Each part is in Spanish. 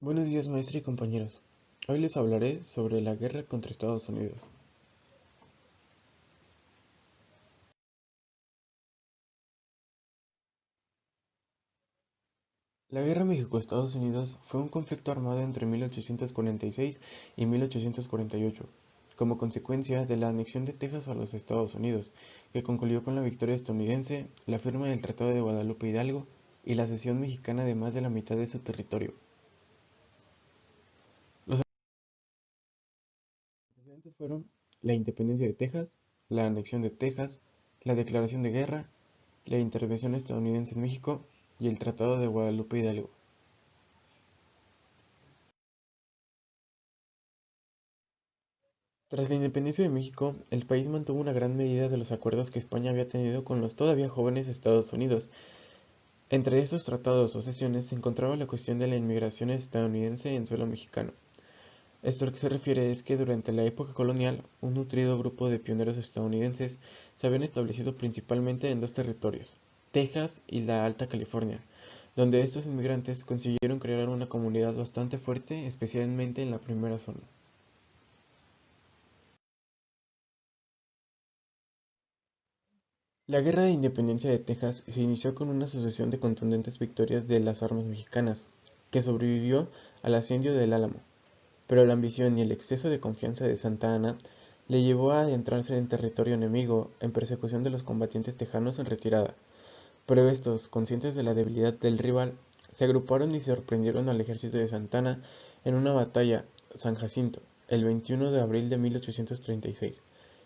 Buenos días, maestra y compañeros. Hoy les hablaré sobre la guerra contra Estados Unidos. La Guerra México-Estados Unidos fue un conflicto armado entre 1846 y 1848, como consecuencia de la anexión de Texas a los Estados Unidos, que concluyó con la victoria estadounidense, la firma del Tratado de Guadalupe Hidalgo y la cesión mexicana de más de la mitad de su territorio. Los antecedentes fueron la independencia de Texas, la anexión de Texas, la declaración de guerra, la intervención estadounidense en México y el Tratado de Guadalupe Hidalgo. Tras la independencia de México, el país mantuvo una gran medida de los acuerdos que España había tenido con los todavía jóvenes Estados Unidos. Entre estos tratados o cesiones se encontraba la cuestión de la inmigración estadounidense en suelo mexicano. Esto a lo que se refiere es que durante la época colonial, un nutrido grupo de pioneros estadounidenses se habían establecido principalmente en dos territorios, Texas y la Alta California, donde estos inmigrantes consiguieron crear una comunidad bastante fuerte, especialmente en la primera zona. La Guerra de Independencia de Texas se inició con una sucesión de contundentes victorias de las armas mexicanas, que sobrevivió al asedio del Álamo, pero la ambición y el exceso de confianza de Santa Anna le llevó a adentrarse en territorio enemigo en persecución de los combatientes tejanos en retirada, pero estos, conscientes de la debilidad del rival, se agruparon y sorprendieron al ejército de Santa Anna en una batalla San Jacinto, el 21 de abril de 1836.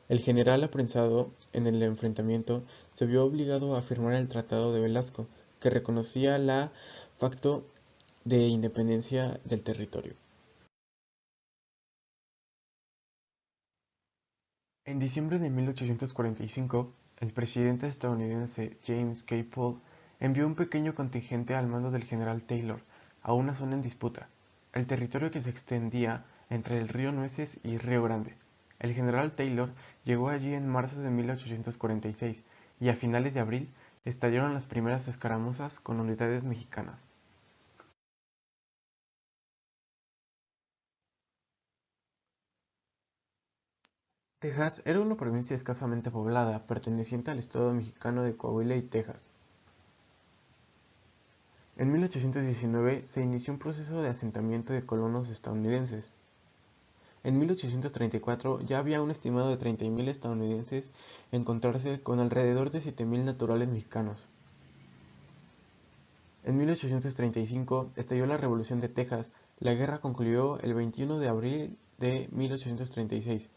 El general apresado en el enfrentamiento se vio obligado a firmar el Tratado de Velasco, que reconocía la facto de independencia del territorio. En diciembre de 1845, el presidente estadounidense James K. Polk envió un pequeño contingente al mando del general Taylor a una zona en disputa, el territorio que se extendía entre el río Nueces y Río Grande. El general Taylor llegó allí en marzo de 1846 y a finales de abril estallaron las primeras escaramuzas con unidades mexicanas. Texas era una provincia escasamente poblada, perteneciente al estado mexicano de Coahuila y Texas. En 1819 se inició un proceso de asentamiento de colonos estadounidenses. En 1834 ya había un estimado de 30.000 estadounidenses encontrarse con alrededor de 7.000 naturales mexicanos. En 1835 estalló la Revolución de Texas. La guerra concluyó el 21 de abril de 1836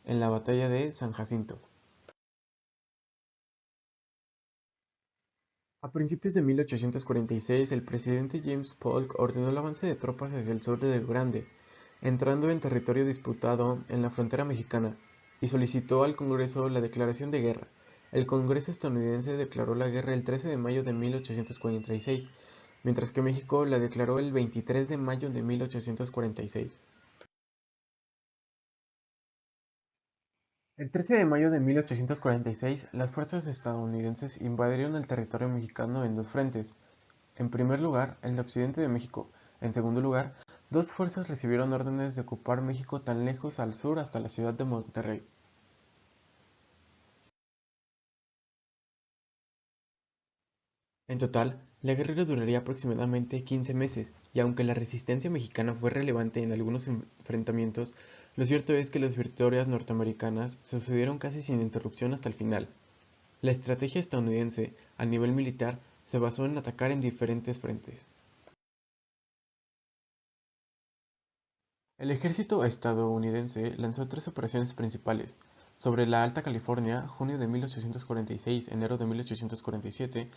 en la batalla de San Jacinto. A principios de 1846, el presidente James Polk ordenó el avance de tropas hacia el sur de Río Grande, entrando en territorio disputado en la frontera mexicana, y solicitó al Congreso la declaración de guerra. El Congreso estadounidense declaró la guerra el 13 de mayo de 1846, mientras que México la declaró el 23 de mayo de 1846. El 13 de mayo de 1846, las fuerzas estadounidenses invadieron el territorio mexicano en dos frentes. En primer lugar, el occidente de México. En segundo lugar, dos fuerzas recibieron órdenes de ocupar México tan lejos al sur hasta la ciudad de Monterrey. En total, la guerra duraría aproximadamente 15 meses, y aunque la resistencia mexicana fue relevante en algunos enfrentamientos, lo cierto es que las victorias norteamericanas sucedieron casi sin interrupción hasta el final. La estrategia estadounidense, a nivel militar, se basó en atacar en diferentes frentes. El ejército estadounidense lanzó tres operaciones principales: sobre la Alta California, junio de 1846, enero de 1847;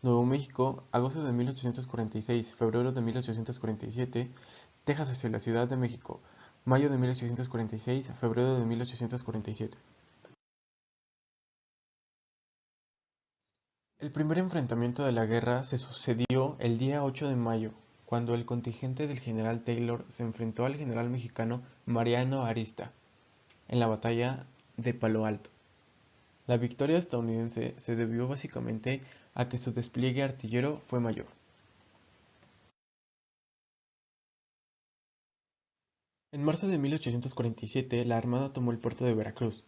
Nuevo México, agosto de 1846, febrero de 1847; Texas hacia la Ciudad de México, mayo de 1846, febrero de 1847. El primer enfrentamiento de la guerra se sucedió el día 8 de mayo, cuando el contingente del general Taylor se enfrentó al general mexicano Mariano Arista en la batalla de Palo Alto. La victoria estadounidense se debió básicamente a que su despliegue artillero fue mayor. En marzo de 1847, la Armada tomó el puerto de Veracruz,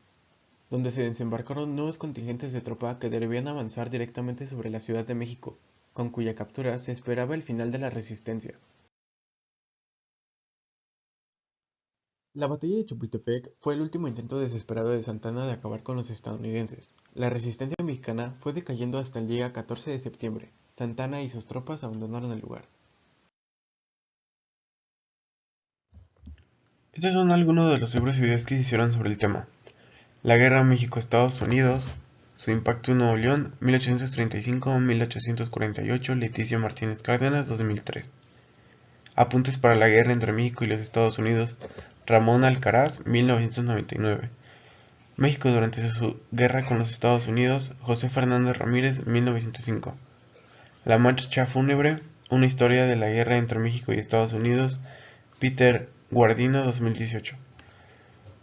donde se desembarcaron nuevos contingentes de tropa que debían avanzar directamente sobre la Ciudad de México, con cuya captura se esperaba el final de la resistencia. La batalla de Chapultepec fue el último intento desesperado de Santa Anna de acabar con los estadounidenses. La resistencia mexicana fue decayendo hasta el día 14 de septiembre. Santa Anna y sus tropas abandonaron el lugar. Estos son algunos de los libros y videos que se hicieron sobre el tema. La Guerra México-Estados Unidos, su impacto en Nuevo León, 1835-1848, Leticia Martínez Cárdenas, 2003. Apuntes para la guerra entre México y los Estados Unidos, Ramón Alcaraz, 1999. México durante su guerra con los Estados Unidos, José Fernández Ramírez, 1905. La marcha fúnebre, una historia de la guerra entre México y Estados Unidos, Peter Guardino, 2018.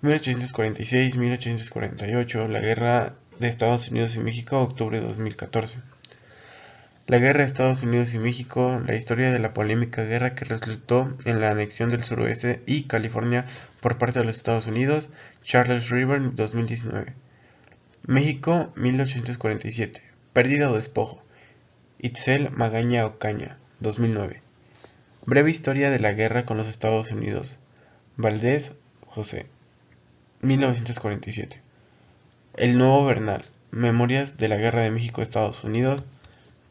1846-1848, la guerra de Estados Unidos y México, octubre de 2014. La guerra de Estados Unidos y México, la historia de la polémica guerra que resultó en la anexión del suroeste y California por parte de los Estados Unidos, Charles River, 2019. México, 1847, pérdida o despojo, Itzel Magaña Ocaña, 2009. Breve historia de la guerra con los Estados Unidos, Valdés, José, 1947. El nuevo Bernal, Memorias de la Guerra de México-Estados Unidos,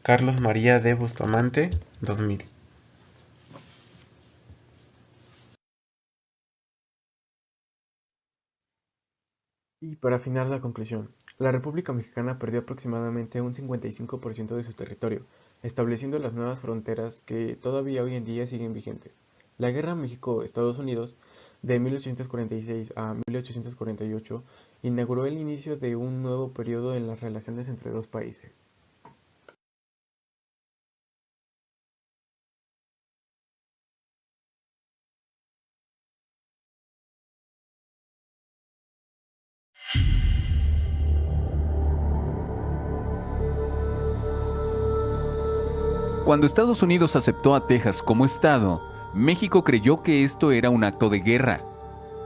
Carlos María de Bustamante, 2000. Y para afinar la conclusión, la República Mexicana perdió aproximadamente un 55% de su territorio, estableciendo las nuevas fronteras que todavía hoy en día siguen vigentes. La Guerra México-Estados Unidos de 1846 a 1848 inauguró el inicio de un nuevo periodo en las relaciones entre dos países. Cuando Estados Unidos aceptó a Texas como estado, México creyó que esto era un acto de guerra.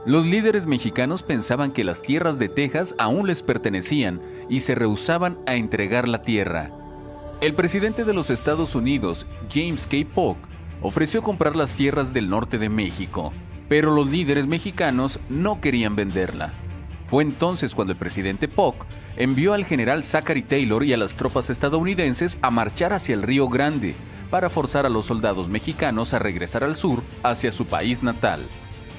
Los líderes mexicanos pensaban que las tierras de Texas aún les pertenecían y se rehusaban a entregar la tierra. El presidente de los Estados Unidos, James K. Polk, ofreció comprar las tierras del norte de México, pero los líderes mexicanos no querían venderla. Fue entonces cuando el presidente Polk envió al general Zachary Taylor y a las tropas estadounidenses a marchar hacia el Río Grande para forzar a los soldados mexicanos a regresar al sur hacia su país natal.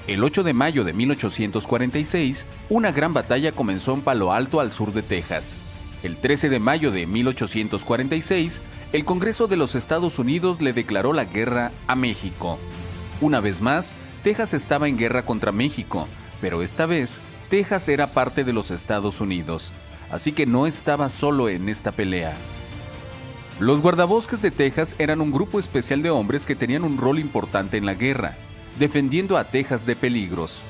El 8 de mayo de 1846, una gran batalla comenzó en Palo Alto, al sur de Texas. El 13 de mayo de 1846, el Congreso de los Estados Unidos le declaró la guerra a México. Una vez más, Texas estaba en guerra contra México, pero esta vez, Texas era parte de los Estados Unidos, así que no estaba solo en esta pelea. Los guardabosques de Texas eran un grupo especial de hombres que tenían un rol importante en la guerra, defendiendo a Texas de peligros.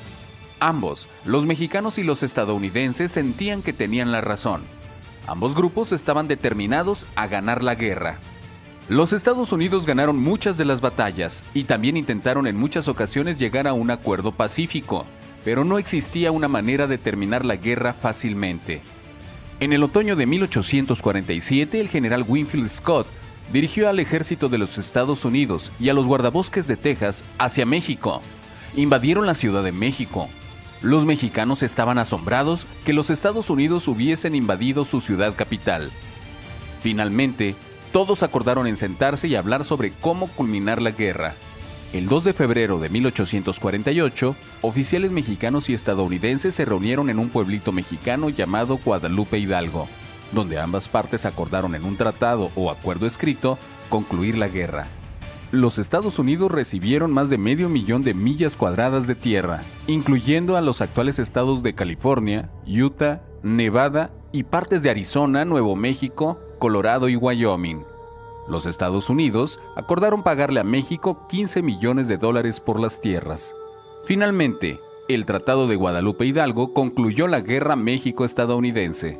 Ambos, los mexicanos y los estadounidenses, sentían que tenían la razón. Ambos grupos estaban determinados a ganar la guerra. Los Estados Unidos ganaron muchas de las batallas y también intentaron en muchas ocasiones llegar a un acuerdo pacífico, pero no existía una manera de terminar la guerra fácilmente. En el otoño de 1847, el general Winfield Scott dirigió al ejército de los Estados Unidos y a los guardabosques de Texas hacia México. Invadieron la Ciudad de México. Los mexicanos estaban asombrados que los Estados Unidos hubiesen invadido su ciudad capital. Finalmente, todos acordaron en sentarse y hablar sobre cómo culminar la guerra. El 2 de febrero de 1848, oficiales mexicanos y estadounidenses se reunieron en un pueblito mexicano llamado Guadalupe Hidalgo, donde ambas partes acordaron en un tratado o acuerdo escrito concluir la guerra. Los Estados Unidos recibieron más de 500,000 de millas cuadradas de tierra, incluyendo a los actuales estados de California, Utah, Nevada y partes de Arizona, Nuevo México, Colorado y Wyoming. Los Estados Unidos acordaron pagarle a México $15 millones por las tierras. Finalmente, el Tratado de Guadalupe Hidalgo concluyó la guerra México-estadounidense.